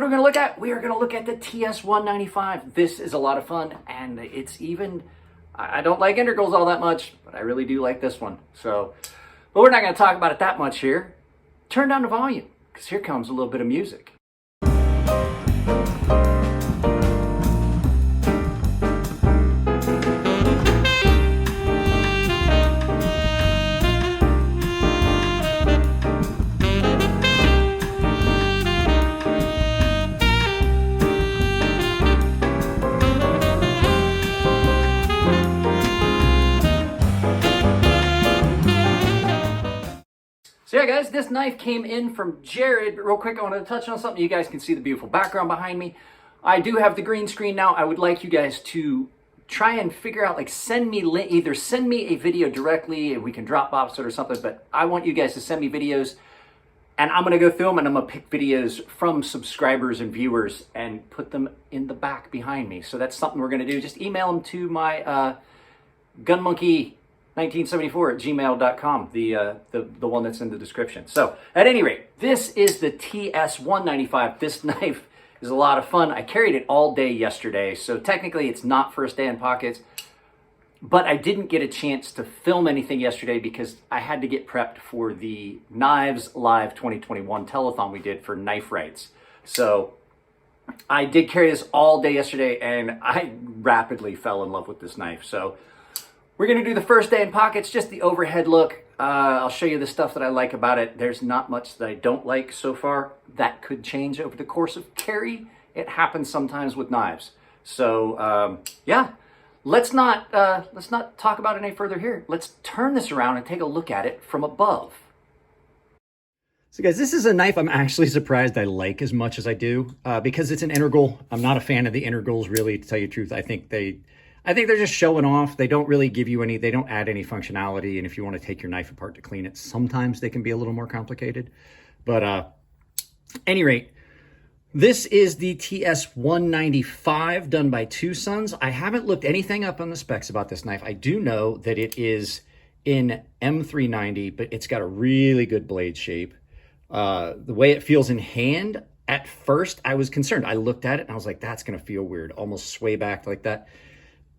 are we going to look at? We are going to look at the TS195. This is a lot of fun, and it's even, I don't like integrals all that much, but I really do like this one. So, but we're not going to talk about it that much here. Turn down the volume, because here comes a little bit of music. So yeah, guys, this knife came in from Jared. Real quick, I wanted to touch on something. You guys can see the beautiful background behind me. I do have the green screen now. I would like you guys to try and figure out, like, either send me a video directly, if we can drop off it or something, but I want you guys to send me videos, and I'm going to go through them, and I'm going to pick videos from subscribers and viewers and put them in the back behind me. So that's something we're going to do. Just email them to my gunmonkey1974@gmail.com, the one that's in the description. So at any rate, this is the TS195. This knife is a lot of fun. I carried it all day yesterday, so technically it's not first day in pockets, but I didn't get a chance to film anything yesterday because I had to get prepped for the Knives Live 2021 telethon we did for knife rights. So I did carry this all day yesterday, and I rapidly fell in love with this knife. So we're going to do the first day in pockets, just the overhead look. I'll show you the stuff that I like about it. There's not much that I don't like so far. That could change over the course of carry. It happens sometimes with knives. So yeah, let's not talk about it any further here. Let's turn this around and take a look at it from above. So guys, this is a knife I'm actually surprised I like as much as I do because it's an integral. I'm not a fan of the integrals, really, to tell you the truth. I think they're just showing off. They don't really give you any, they don't add any functionality. And if you want to take your knife apart to clean it, sometimes they can be a little more complicated. But any rate, this is the TS195 done by Two Sons. I haven't looked anything up on the specs about this knife. I do know that it is in M390, but it's got a really good blade shape. The way it feels in hand, at first I was concerned. I looked at it and I was like, that's going to feel weird, almost sway back like that.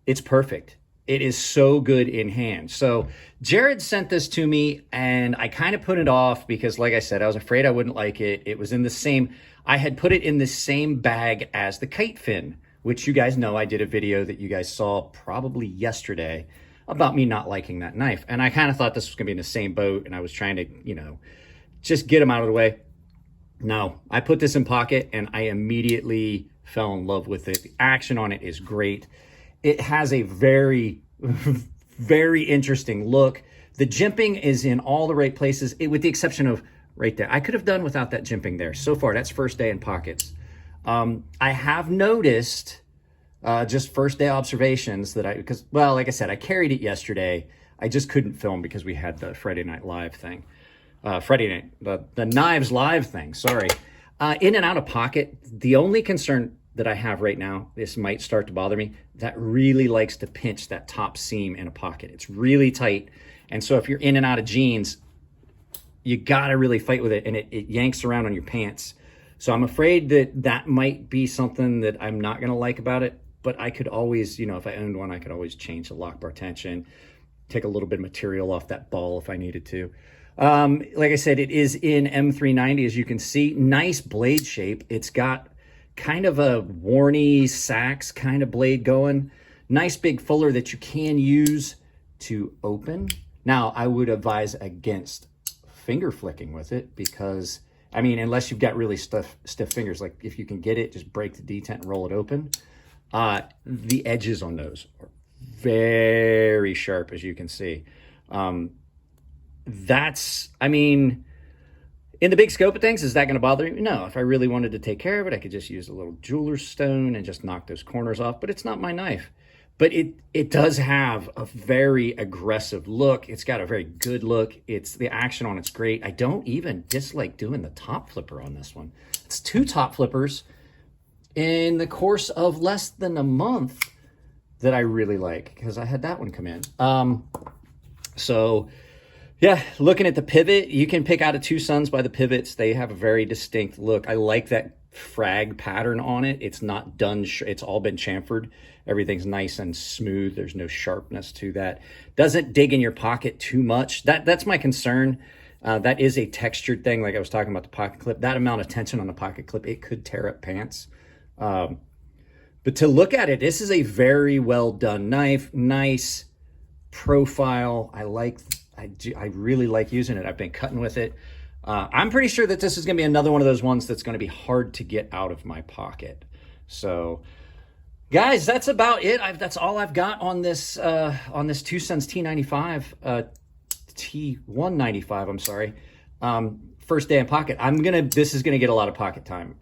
It's perfect. It is so good in hand. So Jared sent this to me, and I kind of put it off because, like I said, I was afraid I wouldn't like it. It was in the same, I had put it in the same bag as the kite fin, which you guys know I did a video that you guys saw probably yesterday about me not liking that knife. And I kind of thought this was going to be in the same boat, and I was trying to, you know, just get them out of the way. No, I put this in pocket, and I immediately fell in love with it. The action on it is great. It has a very, very interesting look. The jimping is in all the right places, with the exception of right there. I could have done without that jimping there. So far, that's first day in pockets. I have noticed just first day observations that because, well, like I said, I carried it yesterday. I just couldn't film because we had the Friday Night Live thing. The Knives Live thing, sorry. In and out of pocket, the only concern that I have right now, this might start to bother me, that really likes to pinch that top seam in a pocket. It's really tight. And so if you're in and out of jeans, you gotta really fight with it, and it yanks around on your pants. So I'm afraid that that might be something that I'm not gonna like about it, but I could always, you know, if I owned one, I could always change the lock bar tension, take a little bit of material off that ball if I needed to. Like I said, it is in M390, as you can see. Nice blade shape. It's got kind of a Warney Sachs kind of blade going. Nice big fuller that you can use to open. Now, I would advise against finger flicking with it because, I mean, unless you've got really stiff fingers, like if you can get it, just break the detent and roll it open. The edges on those are very sharp, as you can see. That's, I mean, in the big scope of things, is that going to bother me? No. If I really wanted to take care of it, I could just use a little jeweler's stone and just knock those corners off, but it's not my knife. But it does have a very aggressive look. It's got a very good look. The action on it's great. I don't even dislike doing the top flipper on this one. It's 2 top flippers in the course of less than a month that I really like, because I had that one come in. So yeah, looking at the pivot, you can pick out a Two Sons by the pivots. They have a very distinct look. I like that frag pattern on it. It's not done, it's all been chamfered. Everything's nice and smooth. There's no sharpness to that. Doesn't dig in your pocket too much. That's my concern. That is a textured thing, like I was talking about the pocket clip. That amount of tension on the pocket clip, it could tear up pants. But to look at it, this is a very well done knife. Nice profile. I really like using it. I've been cutting with it. I'm pretty sure that this is going to be another one of those ones that's going to be hard to get out of my pocket. So, guys, that's about it. That's all I've got on this Two Sons T195. I'm sorry. First day in pocket. This is gonna get a lot of pocket time.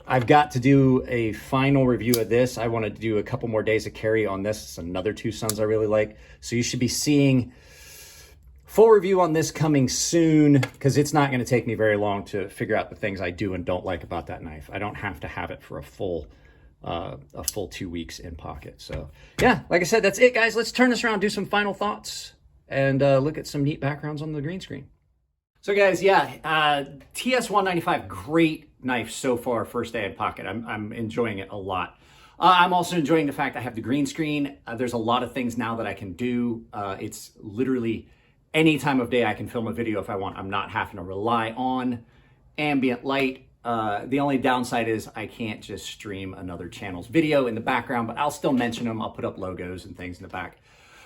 I've got to do a final review of this. I want to do a couple more days of carry on this. It's another Two Sons I really like. So you should be seeing full review on this coming soon, because it's not going to take me very long to figure out the things I do and don't like about that knife. I don't have to have it for a full 2 weeks in pocket. So yeah, like I said, that's it, guys. Let's turn this around, do some final thoughts, and look at some neat backgrounds on the green screen. So guys, yeah, TS195, great knife so far, first day in pocket. I'm enjoying it a lot. I'm also enjoying the fact I have the green screen. There's a lot of things now that I can do. It's literally any time of day I can film a video if I want. I'm not having to rely on ambient light. The only downside is I can't just stream another channel's video in the background, but I'll still mention them. I'll put up logos and things in the back.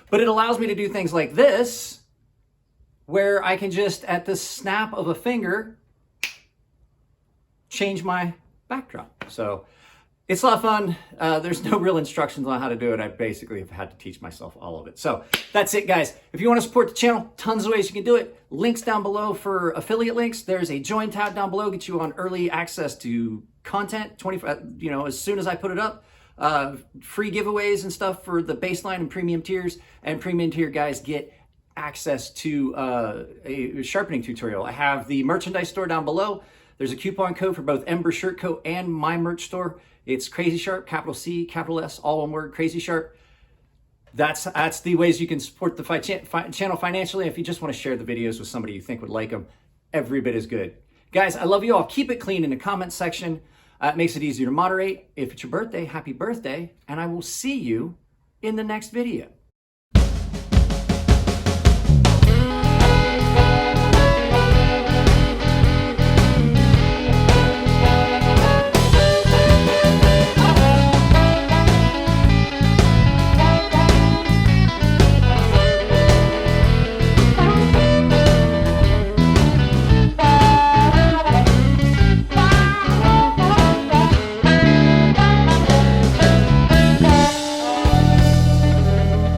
But it allows me to do things like this, where I can just, at the snap of a finger, change my backdrop. So it's a lot of fun. There's no real instructions on how to do it. I basically have had to teach myself all of it. So that's it, guys. If you want to support the channel, tons of ways you can do it. Links down below for affiliate links. There's a join tab down below, get you on early access to content, as soon as I put it up. Free giveaways and stuff for the baseline and premium tiers. And premium tier guys get access to a sharpening tutorial. I have the merchandise store down below. There's a coupon code for both Ember Shirt Co. and my merch store. It's CrazySharp, capital C, capital S, all one word, CrazySharp. That's the ways you can support the channel financially. If you just want to share the videos with somebody you think would like them, every bit is good. Guys, I love you all. Keep it clean in the comment section. It makes it easier to moderate. If it's your birthday, happy birthday. And I will see you in the next video.